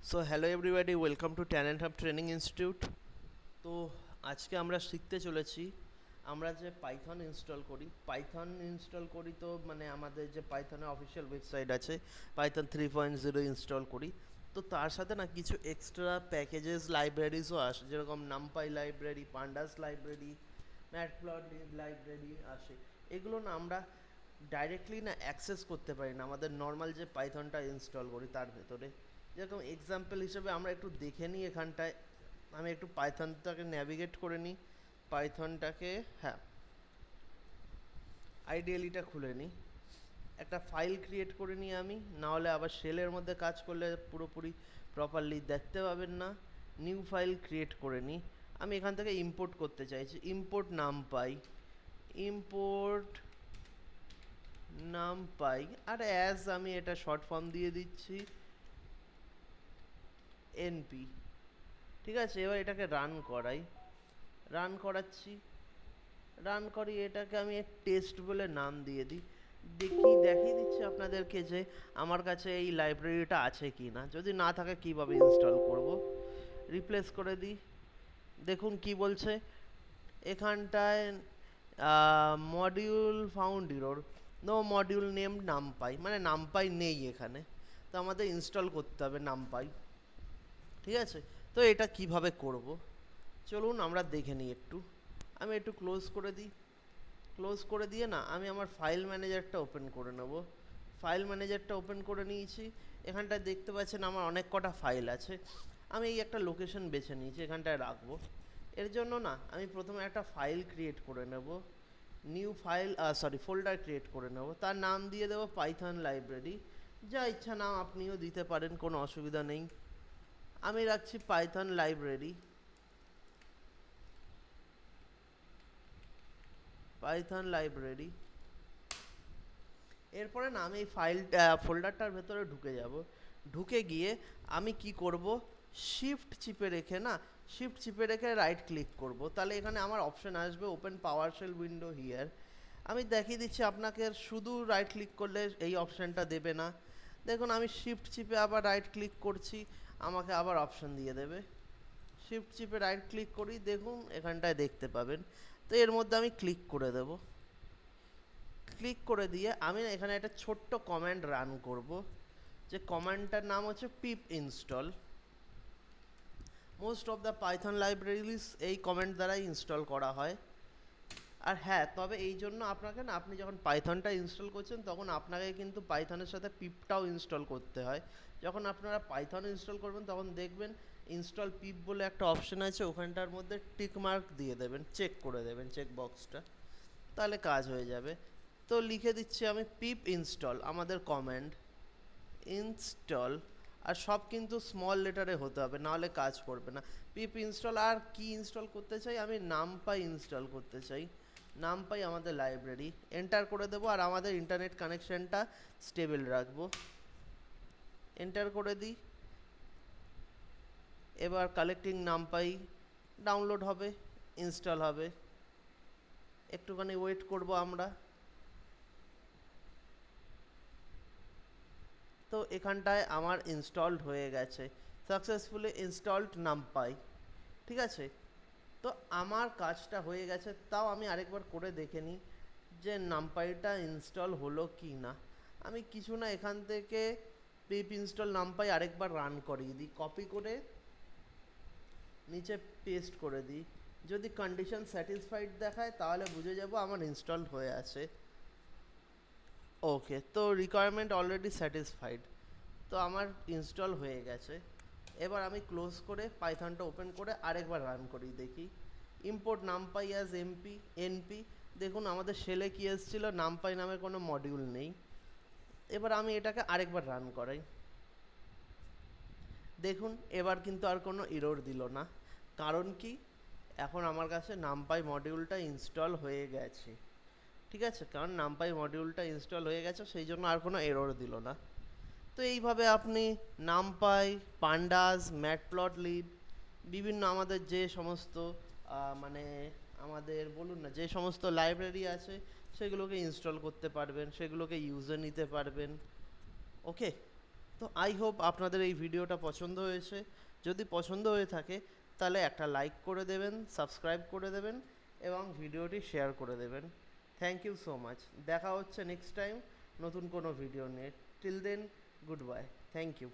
So hello everybody, welcome to talent hub training institute. তো আজকে আমরা শিখতে চলেছি আমরা যে পাইথন ইনস্টল করি তো মানে আমাদের যে পাইথনের অফিসিয়াল ওয়েবসাইট আছে পাইথন 3.0 ইনস্টল করি। তো তার সাথে না কিছু এক্সট্রা প্যাকেজেস লাইব্রেরিজও আসে, যেরকম NumPy library, pandas library, matplot library আসে। এগুলো না আমরা ডাইরেক্টলি না অ্যাক্সেস করতে পারি না আমাদের নর্মাল যে পাইথনটা ইনস্টল করি তার ভেতরে। যেরকম এক্সাম্পল হিসেবে আমরা একটু দেখে নিই এখানটায়। আমি একটু পাইথনটাকে ন্যাভিগেট করে নিই, পাইথনটাকে, হ্যাঁ, আইডিয়ালিটা খুলে নিই, একটা ফাইল ক্রিয়েট করে নিই আমি, না হলে আবার শেলের মধ্যে কাজ করলে পুরোপুরি প্রপারলি দেখতে পাবেন না। নিউ ফাইল ক্রিয়েট করে নিই। আমি এখান থেকে ইম্পোর্ট করতে চাইছি, ইম্পোর্ট নামপাই, ইম্পোর্ট নামপাই, আর অ্যাজ আমি এটা শর্ট ফর্ম দিয়ে দিচ্ছি এনপি। ঠিক আছে, এবার এটাকে রান করাই, রান করাচ্ছি, রান করি, এটাকে আমি টেস্ট বলে নাম দিয়ে দিই। দেখিয়ে দিচ্ছি আপনাদেরকে যে আমার কাছে এই লাইব্রেরিটা আছে কি না। যদি না থাকে কীভাবে ইনস্টল করব, রিপ্লেস করে দিই। দেখুন কি বলছে এখানটায়, module found error, no module name NumPy, মানে নামপাই নেই এখানে। তো আমাদের ইনস্টল করতে হবে নামপাই। ঠিক আছে, তো এটা কিভাবে করব চলুন আমরা দেখে নিই একটু। আমি একটু ক্লোজ করে দিই, ক্লোজ করে দিয়ে না আমি আমার ফাইল ম্যানেজারটা ওপেন করে নেব। ফাইল ম্যানেজারটা ওপেন করে নিয়েছি। এখানটায় দেখতে পাচ্ছেন আমার অনেক কটা ফাইল আছে। আমি এই একটা লোকেশন বেছে নিয়েছি, এখানটায় রাখবো। এর জন্য না আমি প্রথমে একটা ফাইল ক্রিয়েট করে নেব, নিউ ফাইল ফোল্ডার ক্রিয়েট করে নেব। তার নাম দিয়ে দেবো পাইথন লাইব্রেরি। যা ইচ্ছা নাম আপনিও দিতে পারেন, কোনো অসুবিধা নেই। আমি রাখছি পাইথন লাইব্রেরি, পাইথন লাইব্রেরি। এরপরে না আমি এই ফোল্ডারটার ভেতরে ঢুকে যাব। ঢুকে গিয়ে আমি কি করব, শিফট চিপে রেখে না, শিফট চিপে রেখে রাইট ক্লিক করব। তাহলে এখানে আমার অপশন আসবে ওপেন পাওয়ারশেল উইন্ডো হিয়ার। আমি দেখিয়ে দিচ্ছি আপনাকে, শুধু রাইট ক্লিক করলে এই অপশানটা দেবে না। দেখুন আমি শিফট চিপে আবার রাইট ক্লিক করছি, আমাকে আবার অপশান দিয়ে দেবে। শিফট চিপে রাইট ক্লিক করি, দেখুন এখানটায় দেখতে পাবেন। তো এর মধ্যে আমি ক্লিক করে দেব। ক্লিক করে দিয়ে আমি এখানে একটা ছোট্ট কমান্ড রান করব, যে কমান্ডটার নাম হচ্ছে pip install. Most of the python libraries এই কমান্ড দ্বারাই ইনস্টল করা হয়। আর হ্যাঁ, তবে এই জন্য আপনাকে না, আপনি যখন পাইথনটা ইনস্টল করছেন তখন আপনাকে কিন্তু পাইথনের সাথে পিপটাও ইনস্টল করতে হয়। যখন আপনারা পাইথন ইনস্টল করবেন তখন দেখবেন ইনস্টল পিপ বলে একটা অপশন আছে, ওখানটার মধ্যে টিক মার্ক দিয়ে দেবেন, চেক করে দেবেন চেক বক্সটা, তাহলে কাজ হয়ে যাবে। তো লিখে দিচ্ছি আমি পিপ ইনস্টল, আমাদের কমান্ড ইনস্টল, আর সব কিন্তু স্মল লেটারে হতে হবে, নাহলে কাজ করবে না। পিপ ইনস্টল, আর কি ইনস্টল করতে চাই আমি, নামপাই ইনস্টল করতে চাই, নামপাই আমাদের লাইব্রেরি। এন্টার করে দেবো, আর আমাদের ইন্টারনেট কানেকশানটা স্টেবল রাখবো। এন্টার করে দিই। এবার কালেক্টিং নামপাই ডাউনলোড হবে, ইনস্টল হবে, একটুখানি ওয়েট করব আমরা। তো এখানটায় আমার ইনস্টলড হয়ে গেছে, সাকসেসফুলি ইনস্টলড নামপাই। ঠিক আছে, তো আমার কাজটা হয়ে গেছে। তাও আমি আরেকবার করে দেখে নিই যে নামপাইটা ইনস্টল হলো কি না। আমি কিছু না, এখান থেকে পিপ ইনস্টল নামপাই আরেকবার রান করিয়ে দিই, কপি করে নিচে পেস্ট করে দিই। যদি কন্ডিশন স্যাটিসফাইড দেখায় তাহলে বুঝে যাব আমার ইনস্টল হয়ে আছে। ওকে, তো রিকোয়ারমেন্ট অলরেডি স্যাটিসফাইড, তো আমার ইনস্টল হয়ে গেছে। এবার আমি ক্লোজ করে পাইথনটা ওপেন করে আরেকবার রান করি, দেখি ইম্পোর্ট নামপাই অ্যাজ এনপি। দেখুন আমাদের শেলে কি এসেছিলো, নামপাই নামে কোনো মডিউল নেই। এবার আমি এটাকে আরেকবার রান করাই, দেখুন এবার কিন্তু আর কোনো এরর দিল না। কারণ কি, এখন আমার কাছে নামপাই মডিউলটা ইনস্টল হয়ে গেছে। ঠিক আছে, কারণ নামপাই মডিউলটা ইনস্টল হয়ে গেছে, সেই জন্য আর কোনো এরর দিল না। তো এইভাবে আপনি নামপাই, পান্ডাস, ম্যাটপ্লটলিব, বিভিন্ন আমাদের যে সমস্ত মানে আমাদের বলুন না যে সমস্ত লাইব্রেরি আছে সেগুলোকে ইনস্টল করতে পারবেন, সেগুলোকে ইউজে নিতে পারবেন। ওকে, তো আই হোপ আপনাদের এই ভিডিওটা পছন্দ হয়েছে। যদি পছন্দ হয়ে থাকে তাহলে একটা লাইক করে দেবেন, সাবস্ক্রাইব করে দেবেন এবং ভিডিওটি শেয়ার করে দেবেন। Thank you so much. দেখা হচ্ছে নেক্সট টাইম নতুন কোনো ভিডিও নিয়ে। Till then, good bye. Thank you.